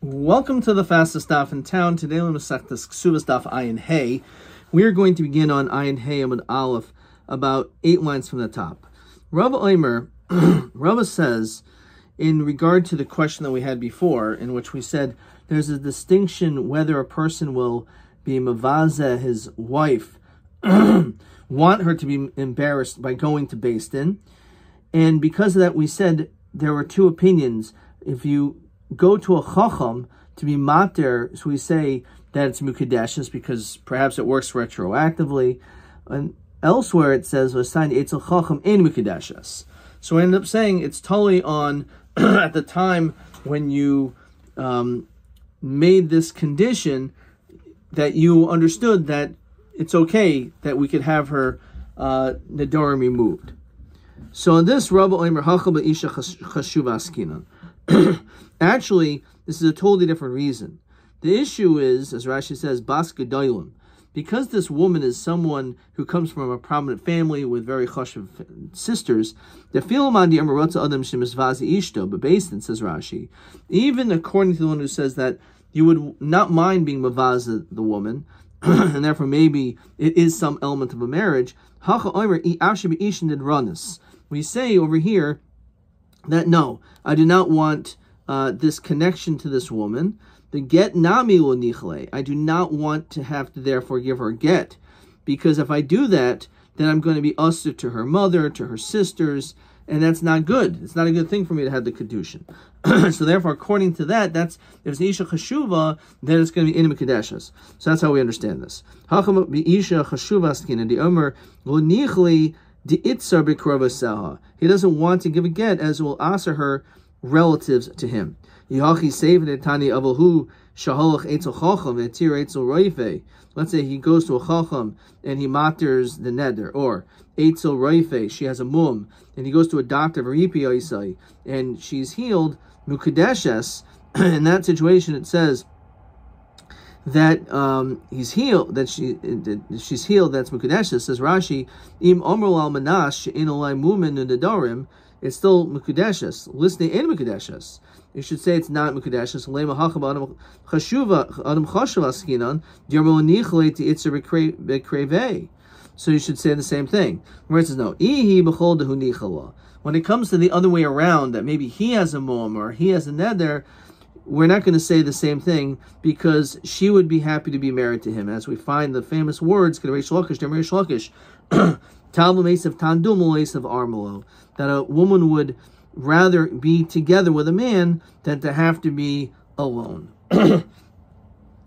Welcome to the fastest daf in town. Today we'll masech this Ksuvas daf Ayin Hey. We are going to begin on Ayin Hey Amud Aleph, about 8 lines from the top. Rabbi Omer, Rabbi says, in regard to the question that we had before, in which we said there's a distinction whether a person will be mavazeh his wife, want her to be embarrassed by going to Beis Din, and because of that we said there were two opinions. If you go to a chacham to be mater, so we say that it's mukadeshes because perhaps it works retroactively, and elsewhere it says v'asayin etzel chacham ein mukadeshes. So I end up saying it's totally on at the time when you made this condition that you understood that it's okay that we could have her nedarim removed. So in this Rabbi Omer hachal b'isha chashuva askinan. Actually, this is a totally different reason. The issue is, as Rashi says, bas gedolim, because this woman is someone who comes from a prominent family with very chashuv sisters. The filamandi amarotza adam shemisvazi ishto, but Beis Din, says Rashi, even according to the one who says that you would not mind being mavaza the woman, and therefore maybe it is some element of a marriage. Hacha omer I ashi be'ishin did ranis. We say over here that no, I do not want this connection to this woman. The get nami lo nichle. I do not want to have to therefore give her get, because if I do that, then I'm going to be usher to her mother, to her sisters, and that's not good. It's not a good thing for me to have the kedushin. So therefore, according to that, that's if it's isha chashuva, then it's going to be in kedushes. So that's how we understand this. Hacham isha chashuva skin the omer lo nichle. He doesn't want to give a get as it will answer her relatives to him. Let's say he goes to a chacham and he maters the neder, or eitzel roife, she has a mum, and he goes to a doctor and she's healed mukadeshes. In that situation, it says that he's healed, that she's healed. That's mukadeshes. Says Rashi, im omrul al manash in olay mumen nedarim. It's still mukadeshes. Listening in mukadeshes. You should say it's not mukadeshes. Lema hacham adam chashuva adam chashuv askinan dirmo nichle ti itzer bekreve. So you should say the same thing. Where it says no, ihi bechol dehu nichala. When it comes to the other way around, that maybe he has a mum or he has a neder, we're not going to say the same thing, because she would be happy to be married to him. As we find the famous words, that a woman would rather be together with a man than to have to be alone. And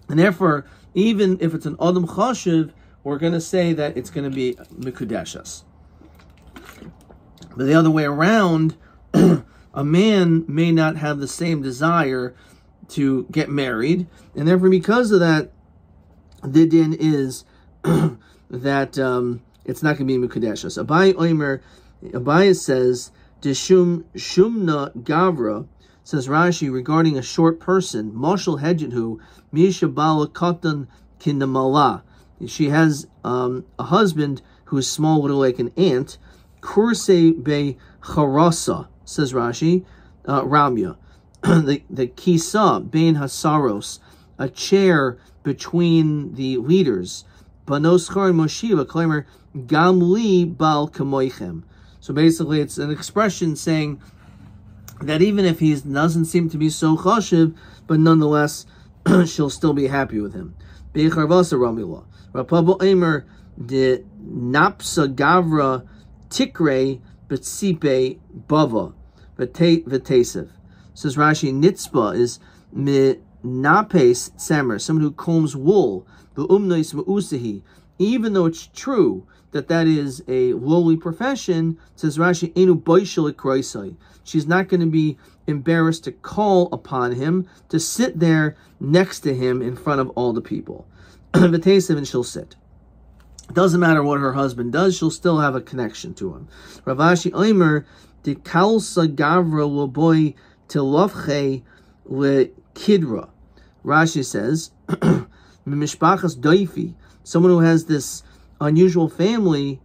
therefore, even if it's an Adam Chashiv, we're going to say that it's going to be Mikudeshas. But the other way around, a man may not have the same desire to get married, and therefore, because of that, the din is that it's not going to be mukadeshas. Abai says, "Deshum shumna gavra," says Rashi, regarding a short person, Moshel hedjithu misha bala katan kindamala. She has a husband who is small, little like an ant. Kurse be charasa, says Rashi, Ramya. The kisa bein hasaros, a chair between the leaders. Banos char moshiva claimer gamli bal kamoichem. So basically, it's an expression saying that even if he doesn't seem to be so chashiv, but nonetheless, she'll still be happy with him. Beicharvasa ramila. Rapabo Eimer de napsa gavra tikre betsipe bava v'tesev. Says Rashi, nitzba is napes samer, someone who combs wool, v'umnois v'usahi. Even though it's true that that is a lowly profession, says Rashi, enu boishel ikroisai. She's not going to be embarrassed to call upon him, to sit there next to him in front of all the people. V'tesev, and she'll sit. It doesn't matter what her husband does, she'll still have a connection to him. Ravashi Omer, de kalsa gavra loboy tilovche le kidra. Rashi says, mishpachas doifi, someone who has this unusual family,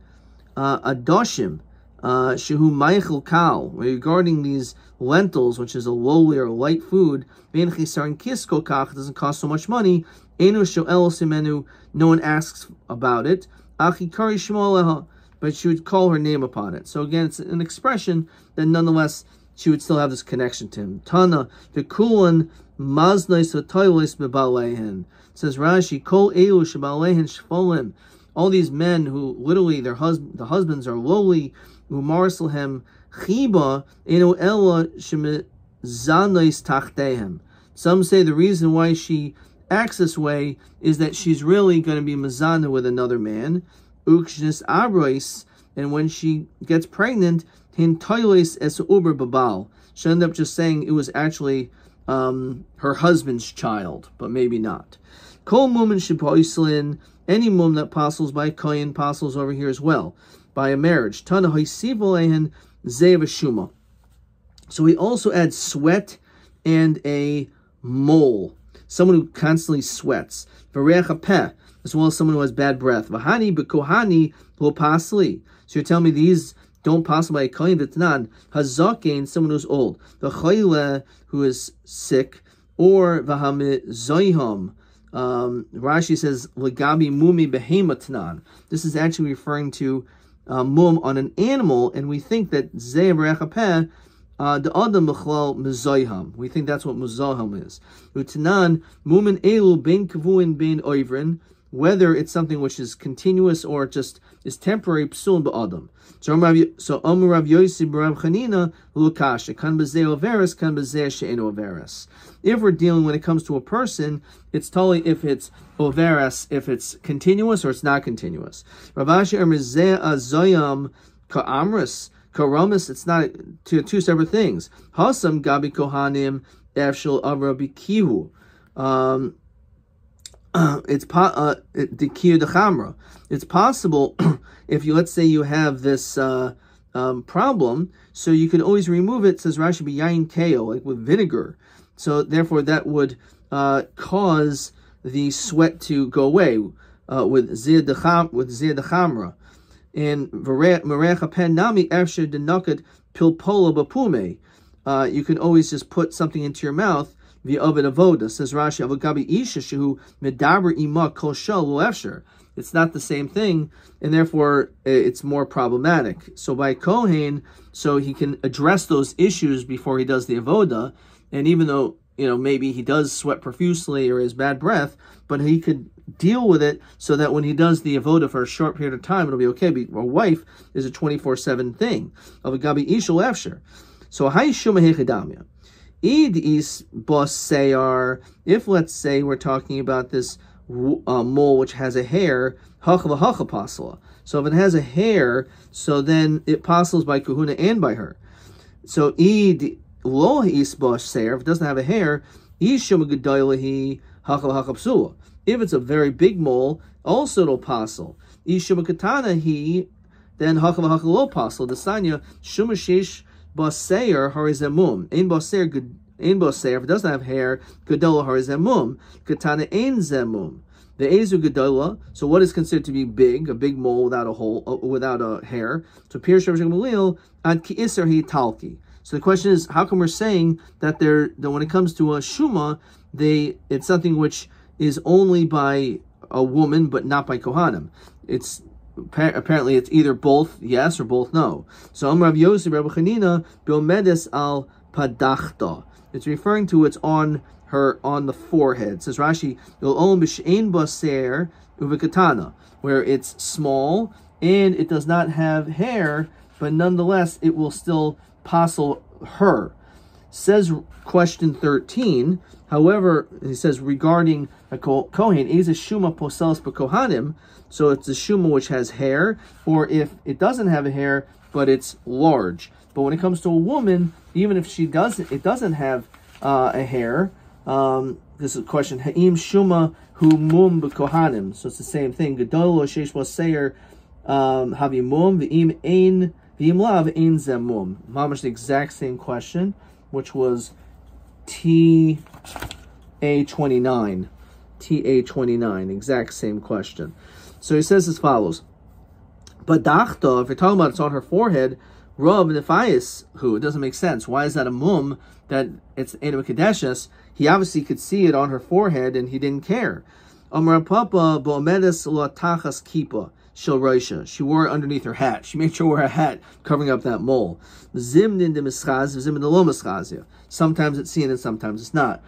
a doshim, Shehu Meichel Kal, regarding these lentils, which is a lowly or light food, Ben Chisarin Kisko Kach, doesn't cost so much money. Enu Shoel Simenu, no one asks about it. Achikari Shmoleha, but she would call her name upon it. So again, it's an expression that nonetheless she would still have this connection to him. Tana, the Kulan Maznais Vatoilis Bebalehin. Says Rashi, Kol Elu Shabalehin Shfolim. All these men who literally the husbands are lowly, Umarselhem Chiba, Eno Ella Shemizanais Tachtehem. Some say the reason why she acts this way is that she's really going to be Mazana with another man. Ukshnis Abrois, and when she gets pregnant, Hin Toilis Es Uber Babal. She'll end up just saying it was actually her husband's child, but maybe not. Kol Mumin Shipoislin, any mum that apostles by Kohen, apostles over here as well, by a marriage. Tana Hoisivalehin Zevashuma. So we also add sweat and a mole, someone who constantly sweats. Varecha peh, as well as someone who has bad breath. Vahani bekohani lo pasli. So you're telling me these don't pass by a kohen v'tanan. Hazakein, someone who's old. The chayle, who is sick, or v'hamit zoiham. Rashi says legabi mumi behematnan. This is actually referring to mum on an animal, and we think that zeh varecha peh. The adam mechlal mezoyham. We think that's what mezoham is. Utanan mumin elu ben kavuin ben oivrin. Whether it's something which is continuous or just is temporary, psul ba'adam. So Rav Yossi Rav Chanina lukasha kan bezeh overes kan bezeh she'en overes. If we're dealing when it comes to a person, it's totally if it's overes, if it's continuous or it's not continuous. Rav Ashi Mezeh azoyam ka'amris. Karamis, it's not two separate things. Hasam gabi kohanim efshel avra bikihu. It's It's possible if you, let's say you have this problem, so you can always remove it. Says Rashi b'yayin keo, like with vinegar. So therefore, that would cause the sweat to go away with ziyad dechamra. And Marecha pen nami efsher denakat pilpola bapume. You can always just put something into your mouth via ovid avoda. Says Rashi, avagabi isha shehu medaber ima kol shal efsher. It's not the same thing, and therefore it's more problematic. So by kohen, so he can address those issues before he does the avoda. And even though maybe he does sweat profusely or has bad breath, but he could deal with it so that when he does the avoda for a short period of time, it'll be okay. But a wife is a 24/7 thing. Of a gabi ishul efsher. So hay shuma hechadamia. Id is bos seyar. If let's say we're talking about this mole which has a hair, hacha v'hacha pasla. So if it has a hair, so then it passes by kahuna and by her. So id lo is bos seyar. If it doesn't have a hair, ishum gedoylehi hacha v'hacha psula. If it's a very big mole, also it'll passel. Ishuma katana he, then hacha v'hacha lo passel. The sanya shumashish baseir harizemum. Ein baseir if it doesn't have hair, gedola harizemum. Katana ein zemum. The ezu gedola. So what is considered to be big? A big mole without a hole, without a hair. So pirush Rav Gamaliel ad ki iser he talki. So the question is, how come we're saying that when it comes to a shuma, it's something which is only by a woman, but not by Kohanim? It's apparently it's either both yes or both no. So Rav Yosef Rabbi Chanina Bilmedes al Padachta. It's referring to it's on the forehead. It says Rashi Yolom b'shein baser uvikatana, where it's small and it does not have hair, but nonetheless it will still passel her. Says question 13. However, he says regarding a kohen, is a shuma poselis b'kohanim, so it's a shuma which has hair, or if it doesn't have a hair but it's large. But when it comes to a woman, even if it doesn't have a hair. This is a question. Ha'im shuma hu mum b'kohanim. So it's the same thing. Gedolo sheish baseir havi mum v'im ein v'im lav ein zem mum. Mamash the exact same question, which was TA29, exact same question. So he says as follows: But dachta, if you're talking about it's on her forehead, Rav Nefayis, who it doesn't make sense. Why is that a mum that it's Einu Kadeshes? He obviously could see it on her forehead and he didn't care. Amar Papa Bo'omedes Lo Tachas Kipa Shel Roisha. She wore it underneath her hat. She made sure to wear a hat covering up that mole. Zimnin de Mischaz, Zimnin de Lo Mischazia. Sometimes it's seen and sometimes it's not.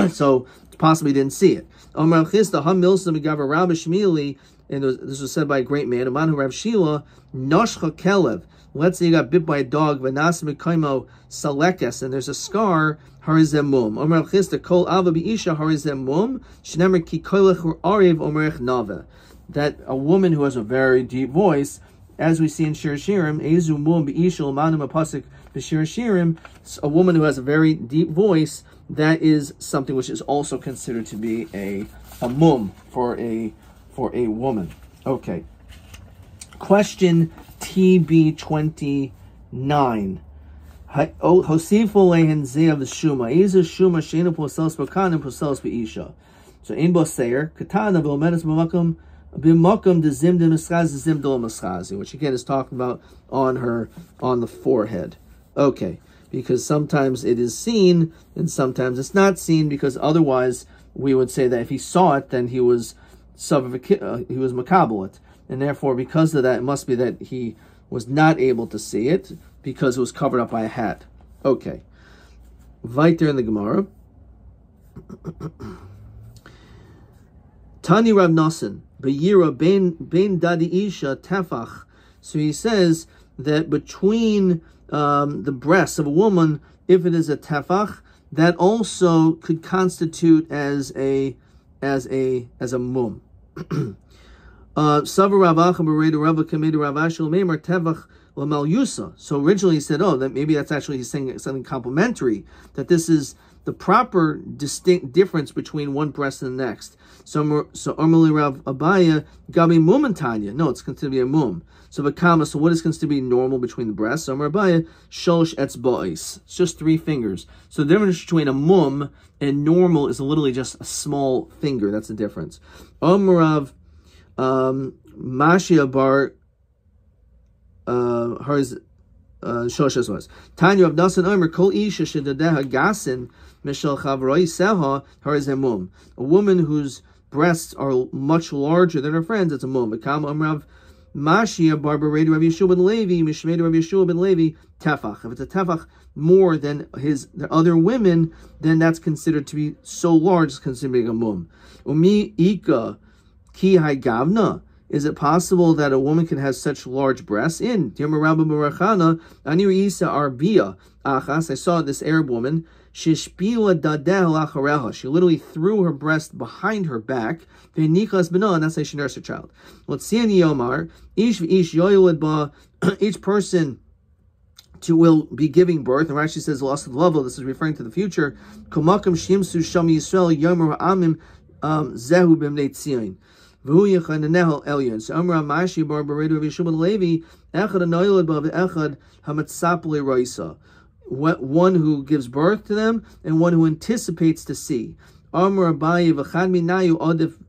So possibly didn't see it. Amar Chisda Ha Milsa Megavar Rabbi Shmili, and this was said by a great man, Amanu Rav Shila, Noshcha Kelev. Let's say you got bit by a dog, Vanas Mekaimo Salekes, and there's a scar, Harizem Mum. Omer Chista Kol Ava Beisha Harizem Mum, Shnemer Ki Kolech Arev Omerech Nava. That a woman who has a very deep voice, as we see in Shir Shirim, Ezu Mum Beisha Lamanum Apasik B'Shir Shirim, a woman who has a very deep voice, that is something which is also considered to be a mum for a woman. Okay. Question TB 29. Hosifu lehen zev shuma. Iza shuma sheinu posels b'kanim posels b'isha. So in boseir katana b'omedes b'makom dezim de mischaz dezim do mischazi, which again is talking about on the forehead. Okay, because sometimes it is seen and sometimes it's not seen, because otherwise we would say that if he saw it, then he was makabelit. And therefore, because of that, it must be that he was not able to see it because it was covered up by a hat. Okay. Weiter in the Gemara. Tani Rav Nosson, B'yira bein dadi isha tefach. So he says that between the breasts of a woman, if it is a tefach, that also could constitute as a mum. So originally he said, that maybe that's actually he's saying something complimentary, that this is the proper distinct difference between one breast and the next. So Amali Rav Abaya Gabi Mumantanya. No, it's considered to be a mum. So Vakama, so what is considered to be normal between the breasts? So Amar Abaya Sholosh Etzba'is. It's just 3 fingers. So the difference between a mum and normal is literally just a small finger. That's the difference. Amarav Mashia bar hers Shoshas was Tanya of Nasan Omer Kol Isha Shedadeha Gasin Mishal Chavroi Seha hers Mum. A woman whose breasts are much larger than her friends, it's a mum. Bekam Amrav Mashia bar Beredi Rav Yeshua ben Levi Mishmei Rav Yeshua ben Levi Tefach. If it's a tefach more than the other women, then that's considered to be so large, it's considered a mum. Umi Ika Ki hai gavna. Is it possible that a woman can have such large breasts? I saw this Arab woman. She literally threw her breast behind her back. And that's how she nursed her child. Each person will be giving birth. And Rashi says, lost of level. This is referring to the future. Zehu b'mnei Tzion. V'hu yechananehel elyon. So Amra Mashi bar Beredu Yeshua ben Levi echad anoyled ba v'echad hamatzap leroisa. One who gives birth to them and one who anticipates to see. Amra Abaye v'chad minayu adif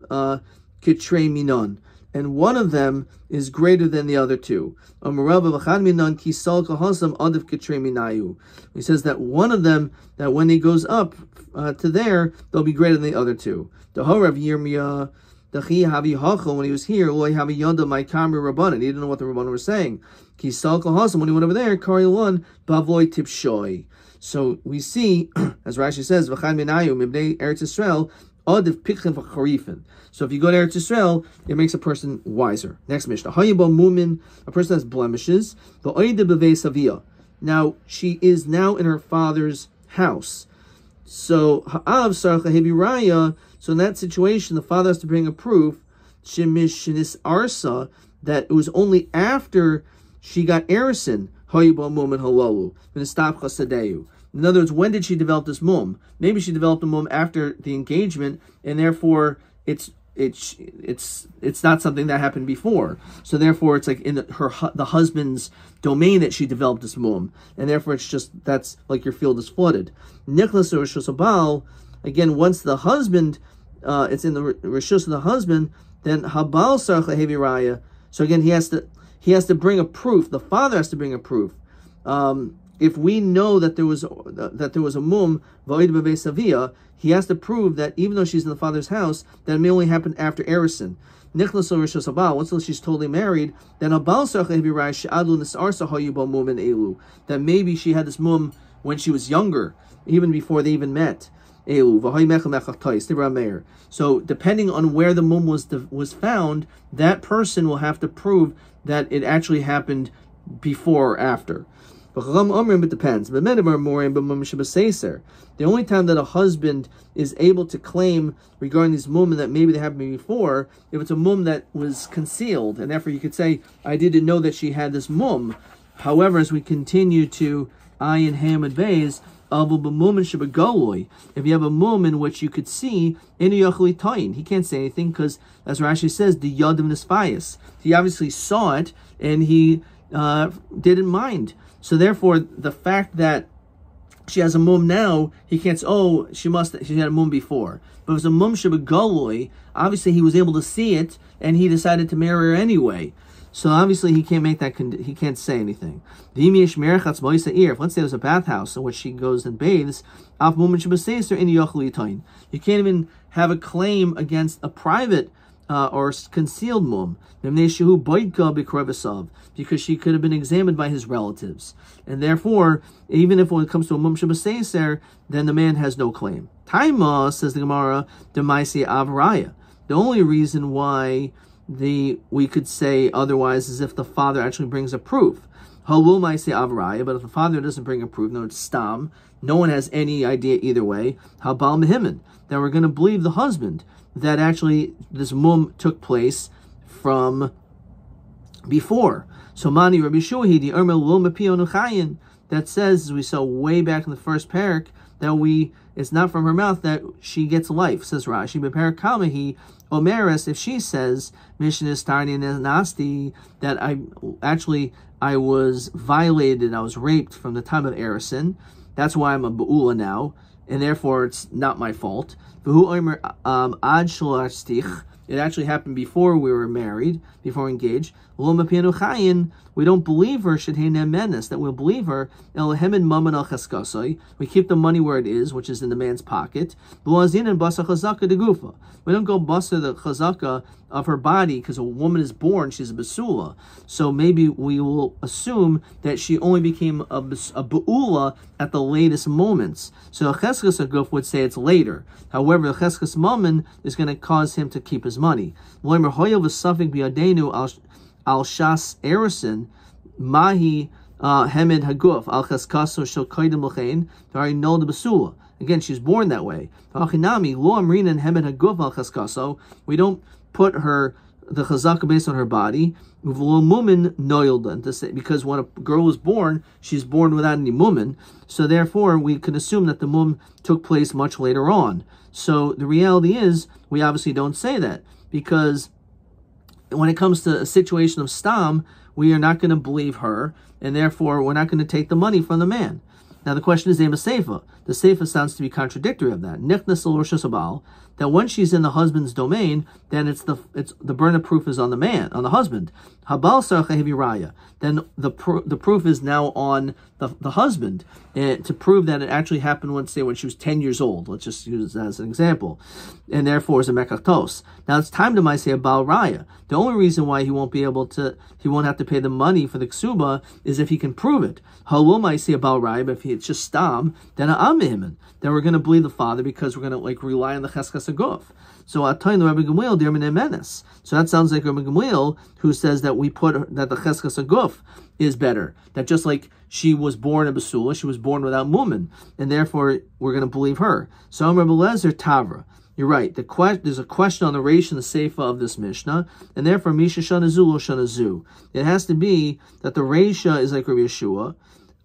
kitrei minon. And one of them is greater than the other two. He says that one of them, that when he goes up to there, they'll be greater than the other two. When he was here, he didn't know what the Rabbanan were saying. When he went over there, so we see, as Rashi says, so if you go to Eretz Yisrael, it makes a person wiser. Next Mishnah. A person has blemishes. Now, she is now in her father's house. So in that situation, the father has to bring a proof that it was only after she got erison. In other words, when did she develop this mum? Maybe she developed a mum after the engagement, and therefore it's not something that happened before. So therefore, it's like in the husband's domain that she developed this mum, and therefore it's just that's like your field is flooded. Nicholas or Rishus Habal, again, once the husband, it's in the Rishus of the husband, then Habal Sarcha Hevi Raya. So again, he he has to bring a proof. The father has to bring a proof. If we know that there was a mum va'id b'beis avia, he has to prove that even though she's in the father's house, that it may only happen after erison. Once she's totally married, then that maybe she had this mum when she was younger, even before they even met. So depending on where the mum was found, that person will have to prove that it actually happened before or after. It depends. The only time that a husband is able to claim regarding these mum that maybe they happened before, if it's a mum that was concealed, and therefore you could say, I didn't know that she had this mum. However, as we continue to ayin hamad beis, if you have a mum in which you could see, he can't say anything because, as Rashi says, the yadim nisfayis. He obviously saw it and he didn't mind. So therefore, the fact that she has a mum now, he can't say, oh, she had a mum before. But if it's a mum shebegoloi, obviously he was able to see it and he decided to marry her anyway. So obviously he can't make that. He can't say anything. If let's say there's a bathhouse in which she goes and bathes, you can't even have a claim against a private or concealed mum, because she could have been examined by his relatives, and therefore, even if when it comes to a mum shebeseser, then the man has no claim. Taima, says the Gemara, demaisi avraya. The only reason why we could say otherwise is if the father actually brings a proof. Halul maisi avraya, but if the father doesn't bring a proof, no, it's stam. No one has any idea either way. Habal mehimin, that we're going to believe the husband that actually this mum took place from before. So mani Rabbi Shuhi the that says, as we saw way back in the first parak, that it's not from her mouth that she gets life. Says Rashi, but parak kamahi omeres, if she says mishnah starting as nasti, that I was violated, I was raped from the time of erison. That's why I'm a ba'ula now, and therefore it's not my fault. It actually happened before we were married, before engaged. We don't believe her, that we'll believe her. We keep the money where it is, which is in the man's pocket. We don't go basa the chazaka of her body, because a woman is born, she's a basula. So maybe we will assume that she only became a ba'ula at the latest moments. So a cheskes aguf would say it's later. However, the cheskes mammon is going to cause him to keep his money. Al shas erison mahi hemed haguf al cheskaso shel koydem l'chein dari nol de basula. Again, she's born that way. We don't put her the chazaka based on her body, because when a girl is born, she's born without any mumin. So therefore, we can assume that the mum took place much later on. So the reality is, we obviously don't say that, because when it comes to a situation of stam, we are not going to believe her, and therefore we're not going to take the money from the man. Now the question is, Ema Seifa. The Seifa sounds to be contradictory of that. Nichnas al Rosh Hashabal, that when she's in the husband's domain, then it's the burden of proof is on the man, on the husband. Habal Sarcha Heviraya. Then the proof is now on the husband to prove that it actually happened when she was 10 years old. Let's just use it as an example. And therefore it's a mekachtos. Now it's time to say a Baal Raya. The only reason why he won't have to pay the money for the ksuba is if he can prove it. Halom I say a Baal Raya, but if it's just stam, then then we're going to believe the father, because we're going to rely on the cheskas aguf. So Atayin the Rabbi Gamliel dir minei menes. So that sounds like Rabbi Gamliel, who says that that the cheskas aguf is better. That just like she was born a basula, she was born without mumin, and therefore we're going to believe her. So Rabbi Lezer Tavra. You're right. There's a question on the reish and the seifa of this mishnah, and therefore misha shanazu lo shanazu. It has to be that the reisha is like Rabbi Yeshua,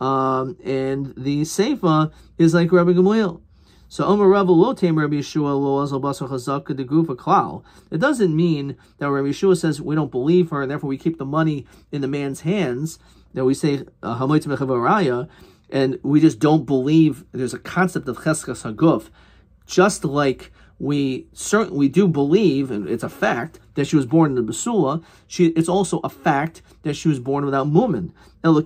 and the seifa is like Rabbi Gamliel. So Omer Rabbi lo teim Rabbi Yeshua lo azal basar chazaka de gufa klal. It doesn't mean that Rabbi Yeshua says we don't believe her, and therefore we keep the money in the man's hands, that we say hamoitz mechavaraya, and we just don't believe there's a concept of cheskas haguf, just like we do believe, and it's a fact, that she was born in the Basula, it's also a fact that she was born without mumen. The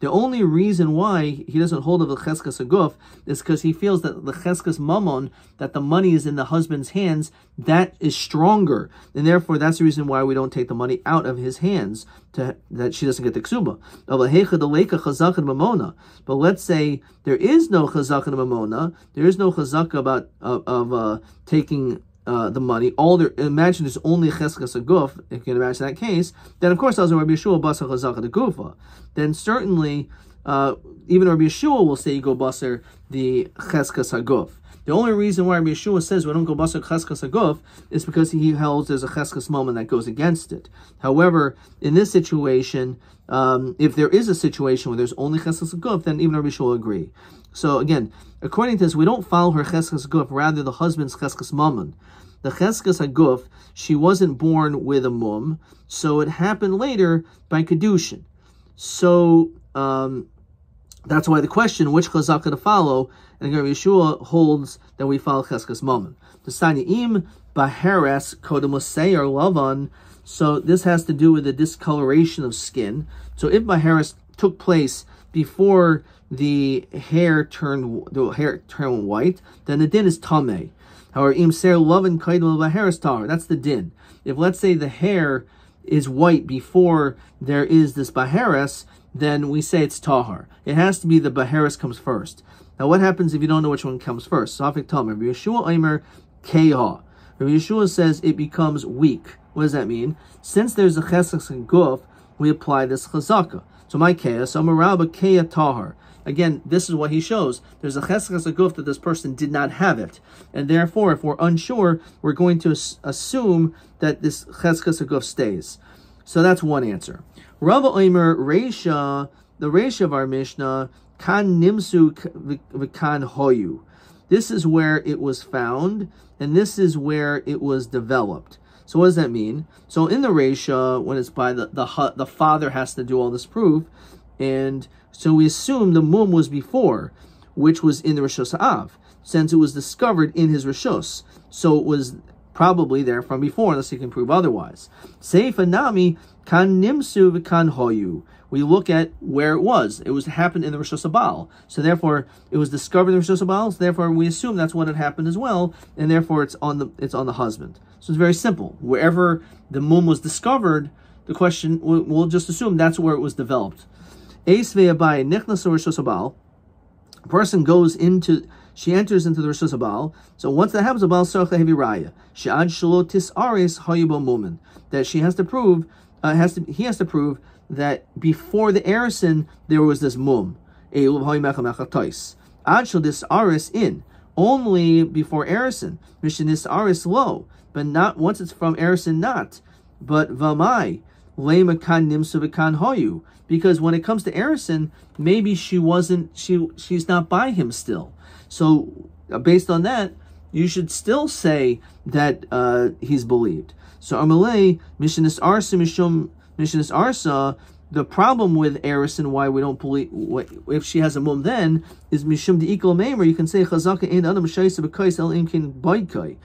only reason why he doesn't hold of the cheskas aguf is because he feels that the cheskas mamon, that the money is in the husband's hands, that is stronger, and therefore that's the reason why we don't take the money out of his hands, that she doesn't get the ksuba. But let's say there is no chazaka and mamona, there is no chazaka about taking the money. Imagine there's only cheskas aguf. If you can imagine that case, then of course, Rabbi Yeshua basar chazaka the gufa. Then certainly, even Rabbi Yeshua will say you go basar the cheskas aguf. The only reason why Rabbi Yeshua says we don't go basar cheskas aguf is because he holds there's a cheskas moment that goes against it. However, in this situation, if there is a situation where there's only cheskas aguf, then even Rabbi Yeshua will agree. So again, according to this, we don't follow her cheskas aguf, rather the husband's cheskas mammon. The cheskas aguf, she wasn't born with a mum, so it happened later by kedushin. So that's why the question, which chazaka to follow, and Rabbi Yeshua holds that we follow cheskas mammon. The Saniim baheres kodemusei or lavan. So this has to do with the discoloration of skin. So if baheres took place before the hair turned white, then the din is tameh. However, im ser lavan kaidem baheres tar. That's the din. If let's say the hair is white before there is this baheres, then we say it's tahar. It has to be the baheres comes first. Now, what happens if you don't know which one comes first? Safik Talmud. Rabbi Yeshua Omer Keha. Rabbi Yeshua says it becomes weak. What does that mean? Since there's a cheskas and guf, we apply this chazaka. So my Keha, so Maraba Keha Tahar. Again, this is what he shows. There's a cheskas and guf that this person did not have it. And therefore, if we're unsure, we're going to assume that this cheskas and guf stays. So that's one answer. Rabbi Omer Reisha, the Reisha of our Mishnah, Kan nimsu v'kan hoyu. This is where it was found, and this is where it was developed. So what does that mean? So in the Reisha, when it's by the father has to do all this proof, and so we assume the mum was before, which was in the Rishos Av, since it was discovered in his Rishos. So it was probably there from before, unless he can prove otherwise. Seifa nami kan nimsu v'kan hoyu. We look at where it was. It happened in the Rishos Habal. So therefore, it was discovered in the Rishos Habal. So therefore, we assume that's when it happened as well, and therefore it's on the husband. So it's very simple. Wherever the mum was discovered, the question we'll just assume that's where it was developed. Eis ve'abai nichnas Rishos Habal. A person she enters into the Rishos Habal. So once that happens, Habal sarcha hevi raya she'ad shelo tisares hayu mumen, that she has to prove. He has to prove that before the erison there was this mum. Ad shel dis aris in. Only before erison. Mishin dis aris lo. But not once it's from erison not. But vamai. Lema kan nimsu v'kan hoyu. Because when it comes to erison, maybe she's not by him still. So based on that, you should still say that he's believed. So Amalei, Mishinis Arsa, Mishinis Arsa, the problem with erison, why we don't believe, if she has a mum then, is Mishum de Ikal Maimer, you can say Chazaka in Adam Shaisa Bekais El Imkin Baidkai,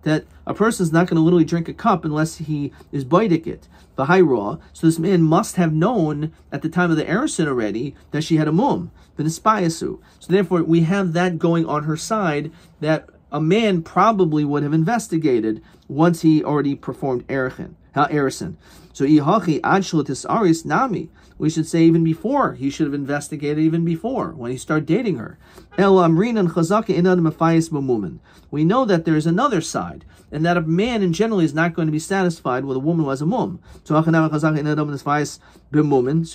that a person is not going to literally drink a cup unless he is baidik it, the high raw. So this man must have known at the time of the erison already that she had a mum, the Nispayasu. So therefore, we have that going on her side, that a man probably would have investigated once he already performed erison. So ihachi adshulatis aris nami. We should say even before, he should have investigated even before, when he started dating her. El amrin and chazaka inad mafayis b'mumin. We know that there is another side, and that a man in general is not going to be satisfied with a woman who has a mum. So you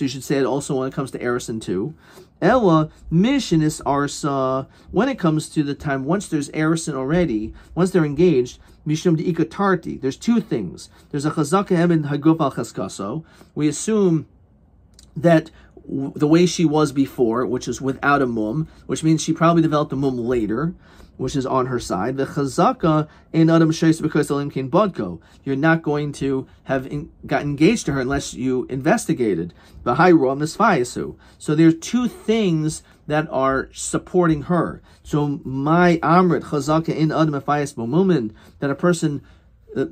should say it also when it comes to erison too. Ella missionis arsa, when it comes to the time once there's erison already, once they're engaged, mishum de ikatarti. There's two things. There's a chazaka eben haguf al chaskaso. We assume that the way she was before, which is without a mum, which means she probably developed a mum later, which is on her side. The chazaka in adam shayis because kin bodko. You're not going to have got engaged to her unless you investigated. So there's two things that are supporting her. So my amrit chazaka in adam afayis bomumin, that a person,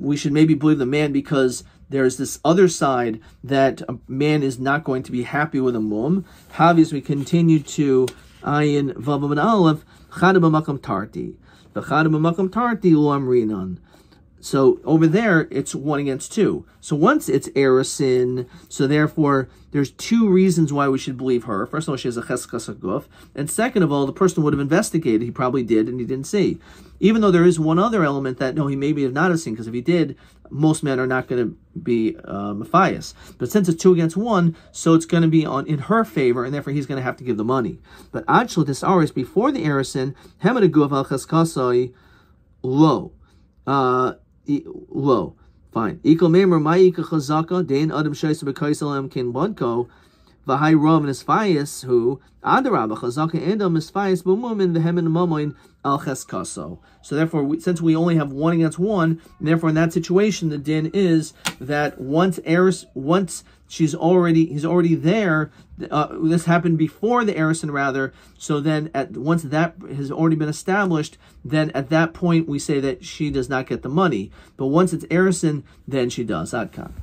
we should maybe believe the man because there's this other side that a man is not going to be happy with a mum. Havi, as we continue to ayin vav and aleph, chada b'makam tarti, v'chada b'makam tarti lo amrinan. So over there, it's 1 against 2. So once it's erisin, so therefore there's two reasons why we should believe her. First of all, she has a cheskas haguf, and second of all, the person would have investigated. He probably did, and he didn't see. Even though there is one other element that no, he maybe have not have seen, because if he did, most men are not going to be Matthias. But since it's 2 against 1, so it's going to be in her favor, and therefore he's going to have to give the money. But Adshel this hour is before the erisin, hemad haguf al cheskasai lo. Low. Fine. Equal member ma'ika chazaka dein adam shaisa b'kaisalam kin bodko v'hai rav nisfayis who adarabah chazaka and am nisfayis b'mumin v'hemin mamoin al cheskaso. So therefore, since we only have 1 against 1, therefore in that situation the din is that once he's already there. This happened before the erisin, rather. So then, once that has already been established, then at that point we say that she does not get the money. But once it's erisin, then she does. Adkan.